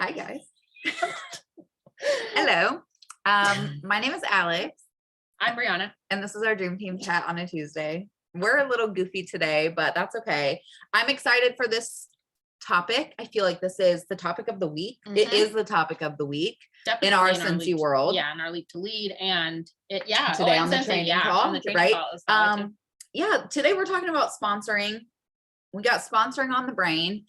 Hi guys. Hello. My name is Alex, I'm Brianna. and this is our Dream Team chat on a Tuesday. We're a little goofy today, but that's okay. I'm excited for this topic. I feel like this is the topic of the week. It is the topic of the week Definitely in our Lead Cincy world. Yeah, in our Lead to Lead, and Today on the Cincy, training yeah, call, on the training right? call is that one too. Yeah, today we're talking about sponsoring. We got sponsoring on the brain.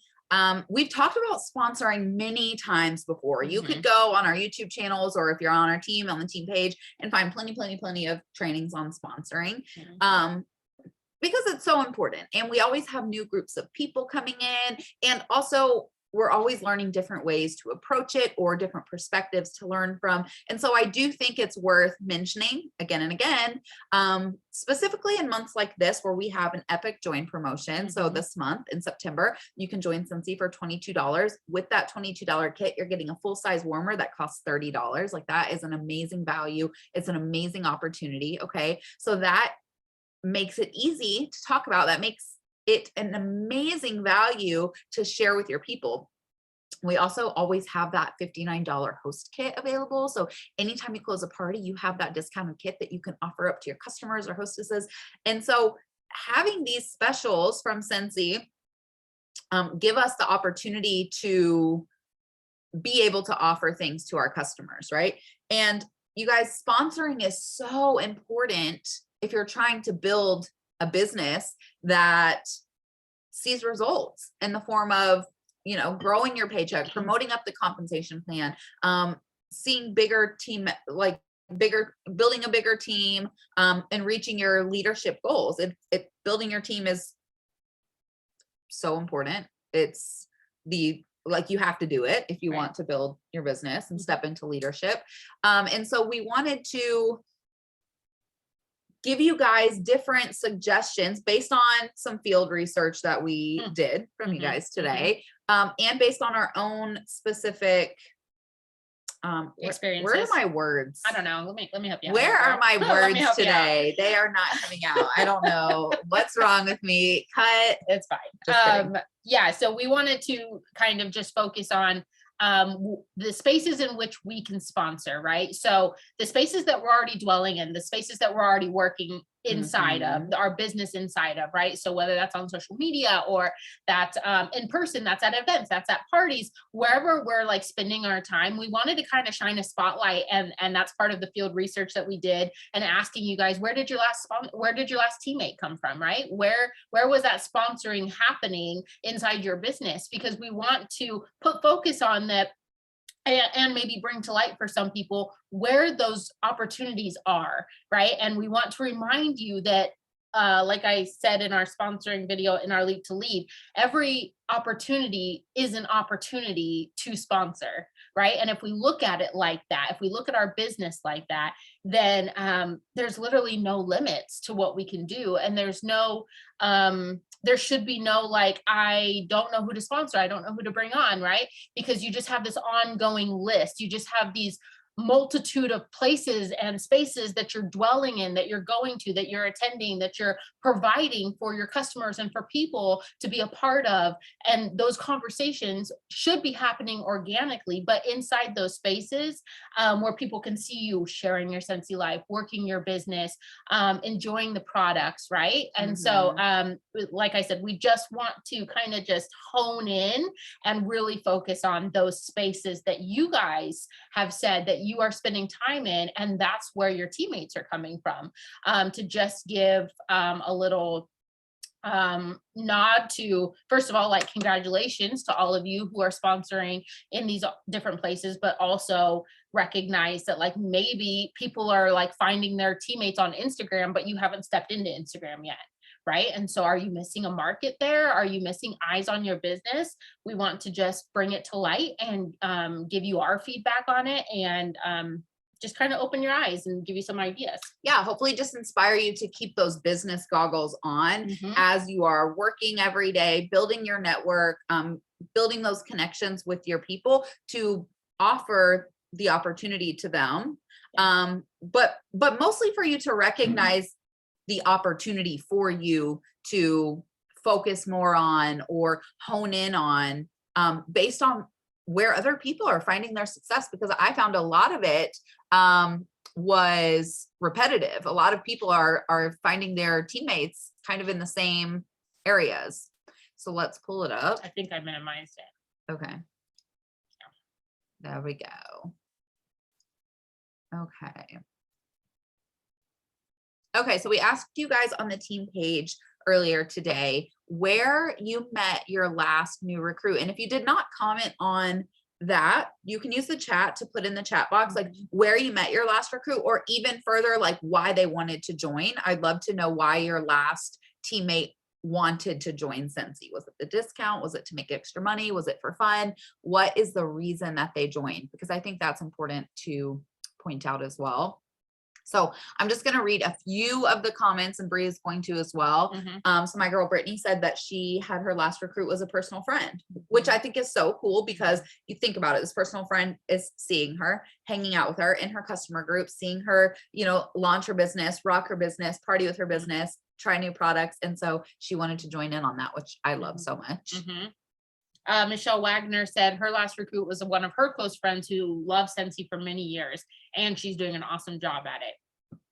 We've talked about sponsoring many times before. You could go on our YouTube channels, or if you're on our team, on the team page, and find plenty of trainings on sponsoring. Because it's so important, and we always have new groups of people coming in, and also we're always learning different ways to approach it or different perspectives to learn from. And so I do think it's worth mentioning again and again, specifically in months like this where we have an epic join promotion. So this month in September, you can join Cincy for $22. With that $22 kit, you're getting a full-size warmer that costs $30. Like, that is an amazing value. It's an amazing opportunity. Okay, so that makes it easy to talk about. That makes it an amazing value to share with your people. We also always have that $59 host kit available. So anytime you close a party, you have that discounted kit that you can offer up to your customers or hostesses. And so having these specials from Cincy give us the opportunity to be able to offer things to our customers, right? And you guys, sponsoring is so important if you're trying to build a business that sees results in the form of, you know, growing your paycheck, promoting up the compensation plan, seeing bigger team, like building a bigger team, and reaching your leadership goals. Building your team is so important. It's like, you have to do it if you want to build your business and step into leadership. And so we wanted to give you guys different suggestions based on some field research that we did from you guys today, and based on our own specific experiences. Where are my words? I don't know. Let me help you out. Where are my words today? They are not coming out. I don't know what's wrong with me. Cut. It's fine. Yeah, so we wanted to kind of just focus on the spaces in which we can sponsor, right? So the spaces that we're already dwelling in, the spaces that we're already working inside of, our business inside of, right? So whether that's on social media or that's in person, that's at events, that's at parties, wherever we're like spending our time, we wanted to kind of shine a spotlight, and that's part of the field research that we did, and asking you guys, where did your last teammate come from, right? Where was that sponsoring happening inside your business? Because we want to put focus on that, and maybe bring to light for some people where those opportunities are, right? And we want to remind you that, like I said in our sponsoring video, in our Lead to Lead, every opportunity is an opportunity to sponsor, right? And if we look at it like that, if we look at our business like that, then there's literally no limits to what we can do. And there should be no, like, I don't know who to sponsor, I don't know who to bring on, right? Because you just have this ongoing list. You just have these multitude of places and spaces that you're dwelling in, that you're going to, that you're attending, that you're providing for your customers and for people to be a part of. And those conversations should be happening organically, but inside those spaces where people can see you sharing your Cincy life, working your business, enjoying the products, right? And so, like I said, we just want to kind of just hone in and really focus on those spaces that you guys have said that you are spending time in, and that's where your teammates are coming from. To just give a little nod to, first of all, like, congratulations to all of you who are sponsoring in these different places, but also recognize that, like, maybe people are like finding their teammates on Instagram, but you haven't stepped into Instagram yet. Right. And so are you missing a market there? Are you missing eyes on your business? We want to just bring it to light and give you our feedback on it, and just kind of open your eyes and give you some ideas. Yeah, hopefully just inspire you to keep those business goggles on as you are working every day, building your network, building those connections with your people to offer the opportunity to them. But mostly for you to recognize the opportunity for you to focus more on or hone in on, based on where other people are finding their success, because I found a lot of it was repetitive. A lot of people are finding their teammates kind of in the same areas. So let's pull it up. I think I minimized it. Okay. There we go. Okay. Okay, so we asked you guys on the team page earlier today where you met your last new recruit. And if you did not comment on that, you can use the chat to put in the chat box, like where you met your last recruit, or even further, like why they wanted to join. I'd love to know why your last teammate wanted to join Scentsy. Was it the discount? Was it to make extra money? Was it for fun? What is the reason that they joined? Because I think that's important to point out as well. So I'm just going to read a few of the comments, and Bree is going to as well. So my girl Brittany said that she had her last recruit was a personal friend, which I think is so cool, because you think about it, this personal friend is seeing her, hanging out with her in her customer group, seeing her, you know, launch her business, rock her business, party with her business, try new products. And so she wanted to join in on that, which I love so much. Michelle Wagner said her last recruit was one of her close friends who loved Scentsy for many years, and she's doing an awesome job at it.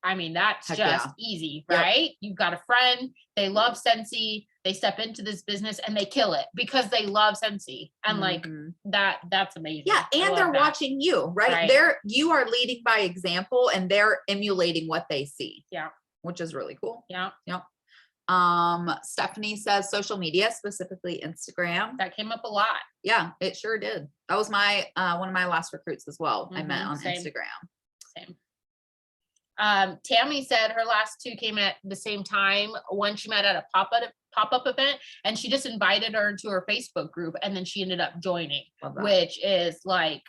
I mean, that's Heck just yeah. easy, Yep. right? You've got a friend, they love Scentsy, they step into this business and they kill it because they love Scentsy. And like that's amazing. Yeah, I and love they're that. watching you, right? Right. You are leading by example, and they're emulating what they see. Yeah. Which is really cool. Yeah. Yep. Stephanie says social media, specifically Instagram. That came up a lot. Yeah, it sure did. That was my one of my last recruits as well. I met on Same. Instagram. Same. Tammy said her last two came at the same time. One she met at a pop-up event, and she just invited her into her Facebook group, and then she ended up joining, which is like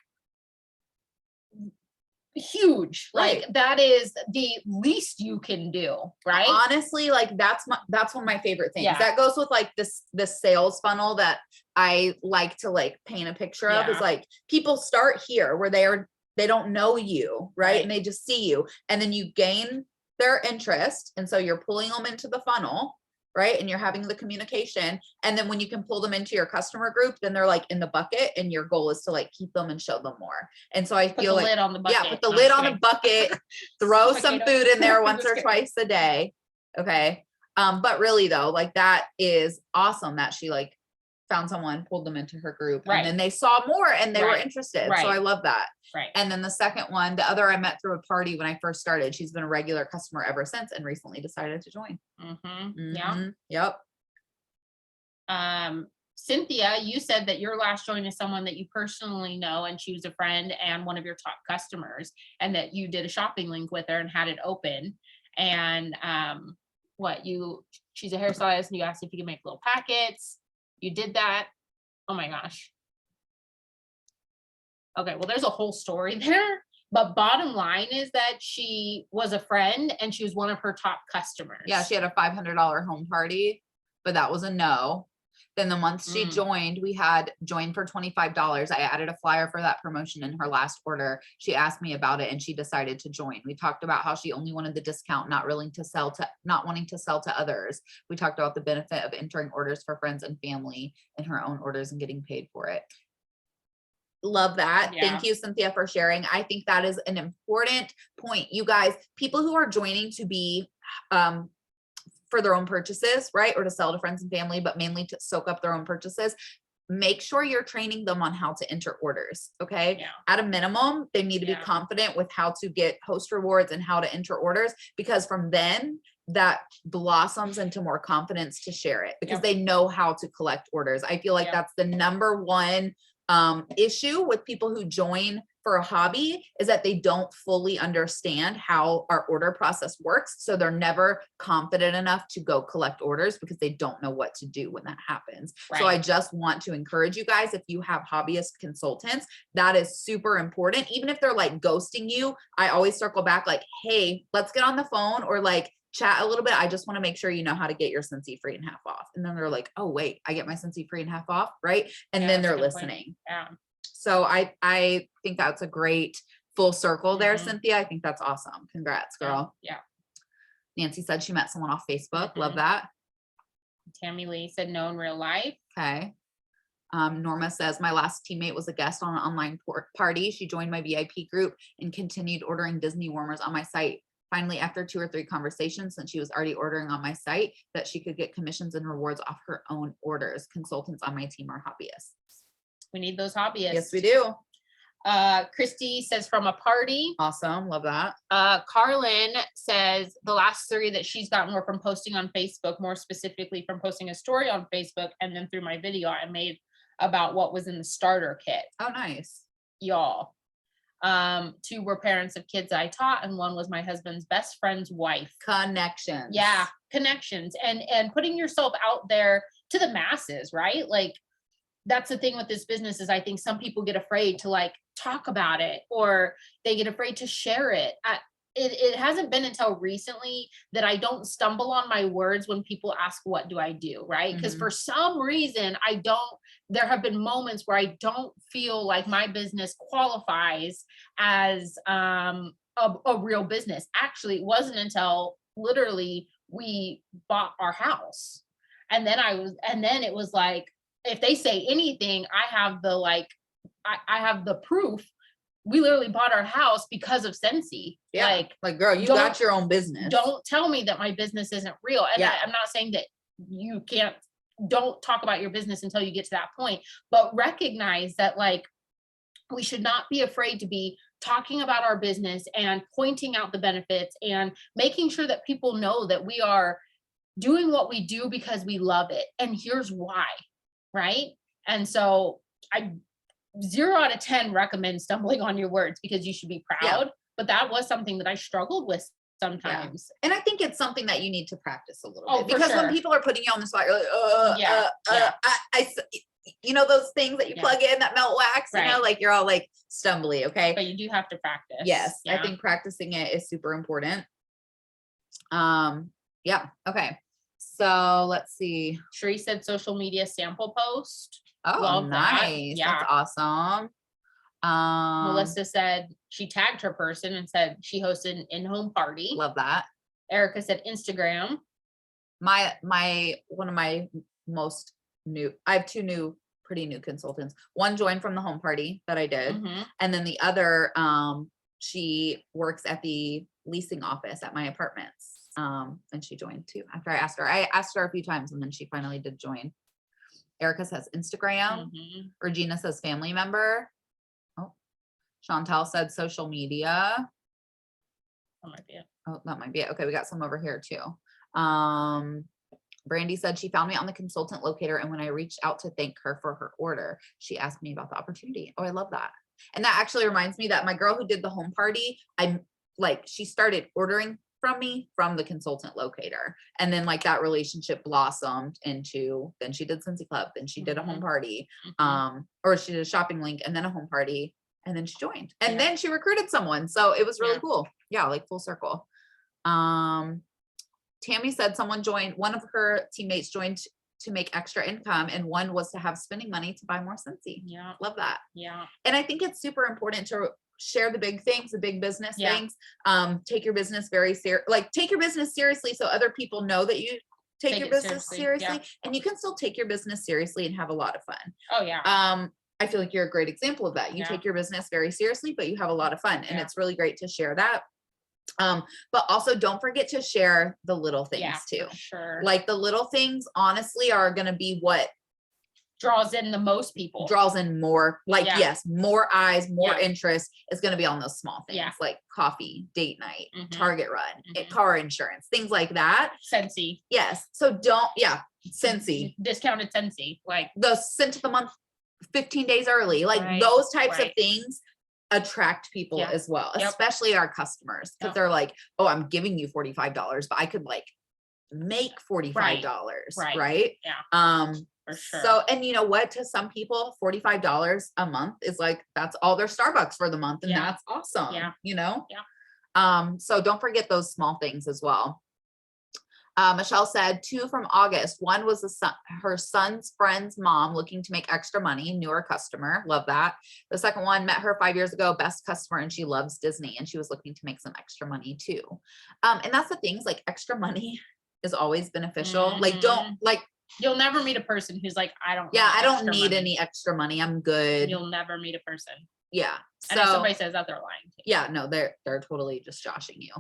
huge. Right. Like that is the least you can do, right? Honestly, like that's one of my favorite things. Yeah. That goes with like this sales funnel that I like to like paint a picture of, is like people start here where they don't know you, right? And they just see you, and then you gain their interest, and so you're pulling them into the funnel, right? And you're having the communication, and then when you can pull them into your customer group, then they're like in the bucket, and your goal is to like keep them and show them more. And so I feel like lid on the bucket. Yeah, put the lid on the bucket, throw some food in there once or twice a day. Okay. But really though, like that is awesome that she like found someone, pulled them into her group, and then they saw more and they were interested. So I love that. Right. And then the second one, the other I met through a party when I first started. She's been a regular customer ever since, and recently decided to join. Yeah. Yep. Cynthia, you said that your last join is someone that you personally know, and she was a friend and one of your top customers, and that you did a shopping link with her and had it open. And she's a hairstylist, and you asked if you could make little packets. You did that. Oh my gosh. Okay, well, there's a whole story there, but bottom line is that she was a friend and she was one of her top customers. Yeah, she had a $500 home party, but that was a no. Then the month she joined, we had joined for $25. I added a flyer for that promotion in her last order. She asked me about it, and she decided to join. We talked about how she only wanted the discount, not wanting to sell to others. We talked about the benefit of entering orders for friends and family in her own orders and getting paid for it. Love that. Yeah. Thank you, Cynthia, for sharing. I think that is an important point. You guys, people who are joining to be for their own purchases, right? Or to sell to friends and family, but mainly to soak up their own purchases. Make sure you're training them on how to enter orders. Okay. Yeah. At a minimum, they need to be confident with how to get host rewards and how to enter orders, because from then that blossoms into more confidence to share it, because they know how to collect orders. I feel like that's the number one issue with people who join for a hobby, is that they don't fully understand how our order process works. So they're never confident enough to go collect orders because they don't know what to do when that happens. Right. So I just want to encourage you guys, if you have hobbyist consultants, that is super important. Even if they're like ghosting you, I always circle back like, hey, let's get on the phone or like chat a little bit. I just want to make sure you know how to get your Scentsy free and half off. And then they're like, oh wait, I get my Scentsy free and half off, right? And then they're listening. Yeah. So I think that's a great full circle there, Cynthia. I think that's awesome. Congrats, girl. Yeah. Nancy said she met someone off Facebook. Love that. Tammy Lee said no in real life. Okay. Norma says, my last teammate was a guest on an online party. She joined my VIP group and continued ordering Disney warmers on my site. Finally, after 2 or 3 conversations, since she was already ordering on my site, that she could get commissions and rewards off her own orders. Consultants on my team are hobbyists. We need those hobbyists. Yes, we do. Christy says from a party. Awesome. Love that. Carlin says the last 3 that she's gotten were from posting on Facebook, more specifically from posting a story on Facebook, and then through my video I made about what was in the starter kit. Oh, nice. Y'all. 2 were parents of kids I taught, and 1 was my husband's best friend's wife. Connections. Yeah, connections, and putting yourself out there to the masses, right? Like, that's the thing with this business is I think some people get afraid to like talk about it, or they get afraid to share it. It hasn't been until recently that I don't stumble on my words when people ask, what do I do? Right. Because for some reason, there have been moments where I don't feel like my business qualifies as a real business. Actually, it wasn't until literally we bought our house. And then it was like, if they say anything, I have the proof. We literally bought our house because of Scentsy. Yeah. Like girl, you got your own business. Don't tell me that my business isn't real. And I'm not saying that you don't talk about your business until you get to that point, but recognize that like, we should not be afraid to be talking about our business and pointing out the benefits and making sure that people know that we are doing what we do because we love it. And here's why, right? And so I 0 out of 10 recommend stumbling on your words because you should be proud. But that was something that I struggled with sometimes. And I think it's something that you need to practice a little bit because when sure. people are putting you on the spot, you're like, you know, those things that you plug in that melt wax, you know, like you're all like stumbly. Okay. But you do have to practice. Yes. I think practicing it is super important. Yeah. Okay. So let's see. Sheree said social media sample post. Oh, Love nice. That. Yeah. That's awesome. Melissa said she tagged her person and said she hosted an in-home party. Love that. Erica said Instagram. One of my most new, I have 2 pretty new consultants. One joined from the home party that I did. And then the other, she works at the leasing office at my apartments. And she joined too after I asked her a few times and then she finally did join. Erica says Instagram. Regina says family member. Oh, Chantal said social media. That might be it. Oh, that might be it. Okay, we got some over here too. Brandy said she found me on the consultant locator, and when I reached out to thank her for her order, she asked me about the opportunity. Oh, I love that. And that actually reminds me that my girl who did the home party, she started ordering from me from the consultant locator. And then like that relationship blossomed into, then she did Scentsy Club, then she did a home party, or she did a shopping link and then a home party, and then she joined. And then she recruited someone. So it was really cool. Yeah, like full circle. Tammy said someone joined, one of her teammates joined to make extra income, and one was to have spending money to buy more Scentsy. Yeah. Love that. Yeah. And I think it's super important to share the big things, the big business things. Take your business take your business seriously so other people know that you take your business seriously. And you can still take your business seriously and have a lot of fun. Oh yeah. I feel like you're a great example of that. You take your business very seriously, but you have a lot of fun, and it's really great to share that. But also don't forget to share the little things too. Sure. Like the little things honestly are going to be what draws in the most people, draws in more, more eyes, more interest is going to be on those small things like coffee, date night, Target run, car insurance, things like that. Scentsy. Yes. So Scentsy. Discounted Scentsy. Like the scent of the month 15 days early, like those types of things attract people as well, especially our customers, because they're like, oh, I'm giving you $45, but I could like make $45, right? Yeah. For sure. So, and you know what, to some people, $45 a month is like, that's all their Starbucks for the month. And that's awesome. You know? So don't forget those small things as well. Michelle said 2 from August. One was her son's friend's mom looking to make extra money, newer customer. Love that. The second one, met her 5 years ago, best customer, and she loves Disney, and she was looking to make some extra money too. And that's the things, like extra money is always beneficial. Like don't You'll never meet a person who's like, I don't Yeah, want I don't extra need money." any extra money. I'm good. You'll never meet a person. Yeah. And if So somebody says that, they're lying to you. yeah, no, they're totally just joshing you.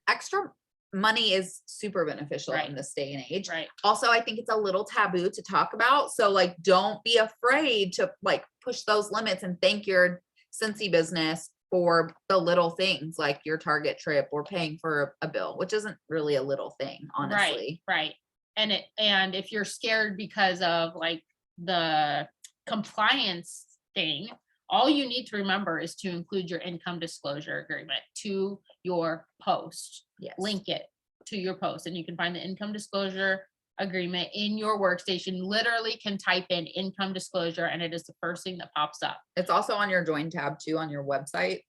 Extra money is super beneficial Right. in this day and age. Right. Also, I think it's a little taboo to talk about. So like, don't be afraid to like push those limits and thank your Scentsy business for the little things like your Target trip or paying for a bill, which isn't really a little thing, honestly. Right. And if you're scared because of like the compliance thing, all you need to remember is to include your income disclosure agreement to your post. Yes. Link it to your post, and you can find the income disclosure agreement in your workstation. Literally can type in income disclosure and it is the first thing that pops up. It's also on your join tab too on your website.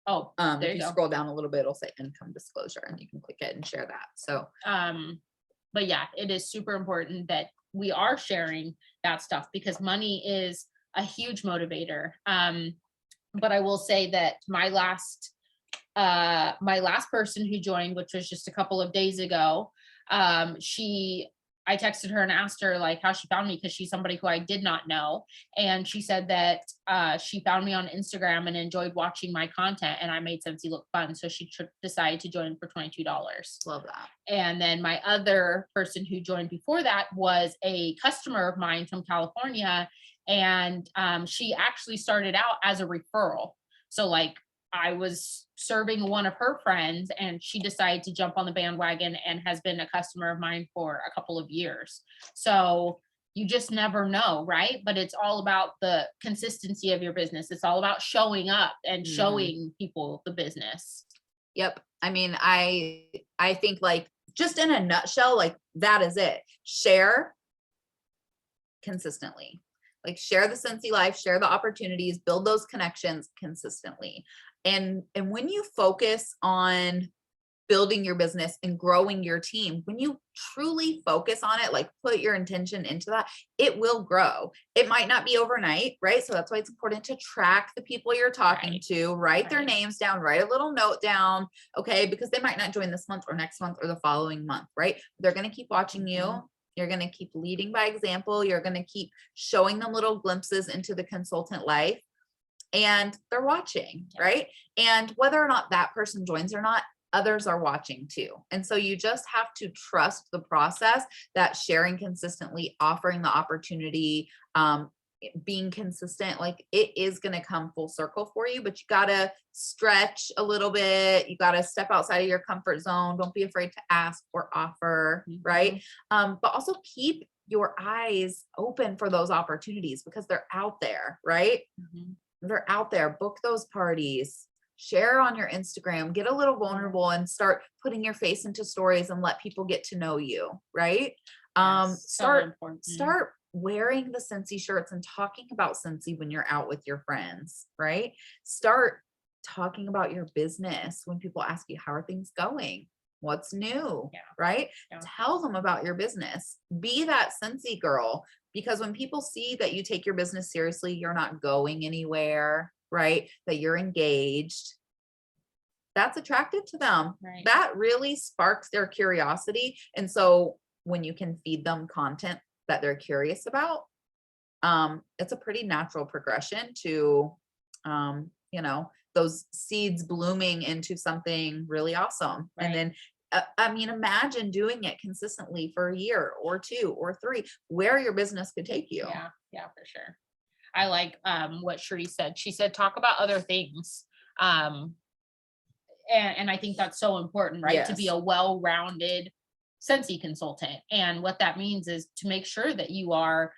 Oh, there If you you go. scroll down a little bit, it'll say income disclosure and you can click it and share that. So But yeah, it is super important that we are sharing that stuff because money is a huge motivator. But I will say that my last person who joined, which was just a couple of days ago, I texted her and asked her like how she found me because she's somebody who I did not know. And she said that she found me on Instagram and enjoyed watching my content and I made Scentsy look fun. So she decided to join for $22. love that. And then my other person who joined before that was a customer of mine from California. And she actually started out as a referral. So like I was serving one of her friends and she decided to jump on the bandwagon and has been a customer of mine for a couple of years. So you just never know, right? But it's all about the consistency of your business. It's all about showing up and showing people the business. Yep. I mean, I think like just in a nutshell, like that is it. Share consistently. Like share the Scentsy life, share the opportunities, build those connections consistently. And when you focus on building your business and growing your team, when you truly focus on it, like put your intention into that, it will grow. It might not be overnight, right? So that's why it's important to track the people you're talking to, write their names down, write a little note down, okay? Because they might not join this month or next month or the following month, right? They're going to keep watching you. You're going to keep leading by example. You're going to keep showing them little glimpses into the consultant life. And they're watching, right? And whether or not that person joins or not, others are watching too. And so you just have to trust the process that sharing consistently, offering the opportunity, being consistent, like it is going to come full circle for you, but you got to stretch a little bit. You got to step outside of your comfort zone. Don't be afraid to ask or offer, right? But also keep your eyes open for those opportunities because they're out there, right? They're out there. Book those parties, share on your Instagram, get a little vulnerable and start putting your face into stories and let people get to know you, right? Start wearing the Scentsy shirts and talking about Scentsy when you're out with your friends, right? Start talking about your business when people ask you, how are things going? What's new, right? Tell them about your business. Be that Scentsy girl. Because when people see that you take your business seriously, you're not going anywhere, right? That you're engaged, that's attractive to them. Right. That really sparks their curiosity. And so when you can feed them content that they're curious about, it's a pretty natural progression to, those seeds blooming into something really awesome. Right. And then I mean, imagine doing it consistently for a year or 2 or 3, where your business could take you. Yeah, for sure. I like what Sheree said. She said, talk about other things. And I think that's so important, right? To be a well-rounded Scentsy consultant. And what that means is to make sure that you are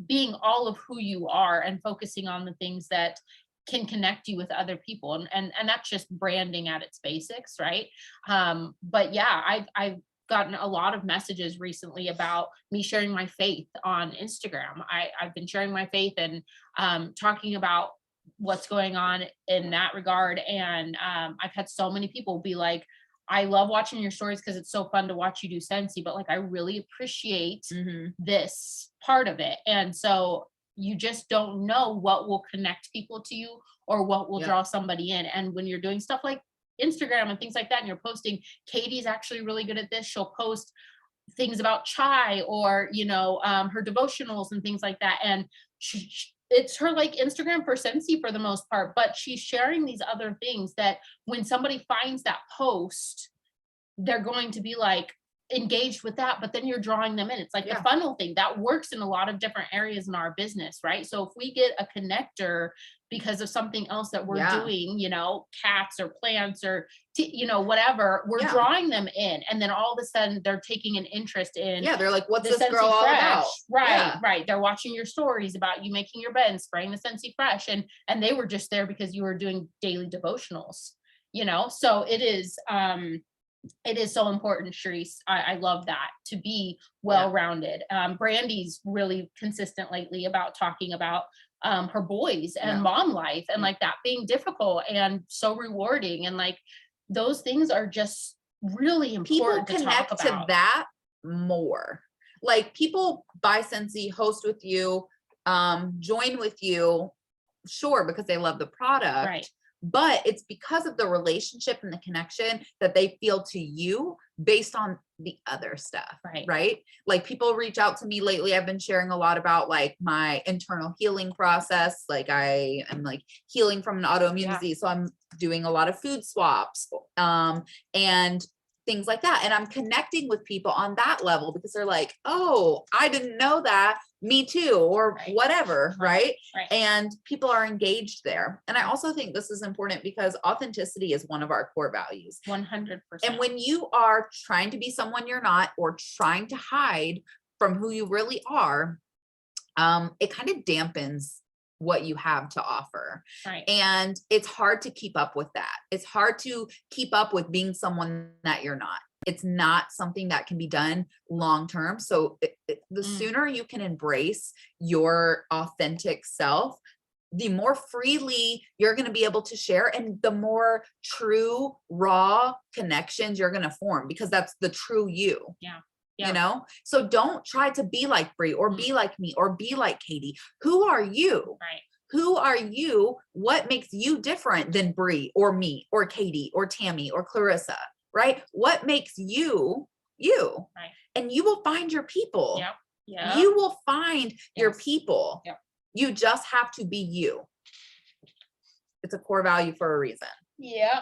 being all of who you are and focusing on the things that can connect you with other people. And that's just branding at its basics, right? But yeah, I've gotten a lot of messages recently about me sharing my faith on Instagram. I've been sharing my faith and talking about what's going on in that regard. And I've had so many people be like, I love watching your stories because it's so fun to watch you do Scentsy, but like, I really appreciate this part of it. And so you just don't know what will connect people to you or what will draw somebody in. And when you're doing stuff like Instagram and things like that, and you're posting, Katie's actually really good at this. She'll post things about chai or, her devotionals and things like that. And it's her like Instagram for Scentsy for the most part, but she's sharing these other things that when somebody finds that post, they're going to be like engaged with that, but then you're drawing them in. It's like Yeah. the funnel thing that works in a lot of different areas in our business, right? So if we get a connector because of something else that we're Yeah. doing, cats or plants or whatever, we're Yeah. drawing them in, and then all of a sudden they're taking an interest in Yeah, they're like, what's the this girl Scentsy all Fresh. about? Right, Yeah. right. They're watching your stories about you making your bed and spraying the Scentsy Fresh, and they were just there because you were doing daily devotionals, So it is so important, Sharice. I love that, to be well-rounded. Brandy's really consistent lately about talking about her boys and mom life, and like that being difficult and so rewarding, and like those things are just really People important to talk connect to about. that more. Like people buy Scentsy, host with you, join with you, sure, because they love the product. Right. But it's because of the relationship and the connection that they feel to you based on the other stuff. Right. Right. Like people reach out to me lately. I've been sharing a lot about like my internal healing process. Like I am like healing from an autoimmune disease. So I'm doing a lot of food swaps and things like that. And I'm connecting with people on that level because they're like, oh, I didn't know that. Me too, or whatever. Right. And people are engaged there. And I also think this is important because authenticity is one of our core values. 100%. And when you are trying to be someone you're not, or trying to hide from who you really are, it kind of dampens what you have to offer. Right. And it's hard to keep up with that. It's hard to keep up with being someone that you're not. It's not something that can be done long term. So the sooner you can embrace your authentic self, the more freely you're going to be able to share, and the more true, raw connections you're going to form, because that's the true you. Yeah. So don't try to be like Brie or be like me or be like Katie. Who are you? Right. Who are you? What makes you different than Brie or me or Katie or Tammy or Clarissa? Right? What makes you you? Right. And you will find your people. Yep. Yeah. You will find your people. Yep. You just have to be you. It's a core value for a reason. Yeah.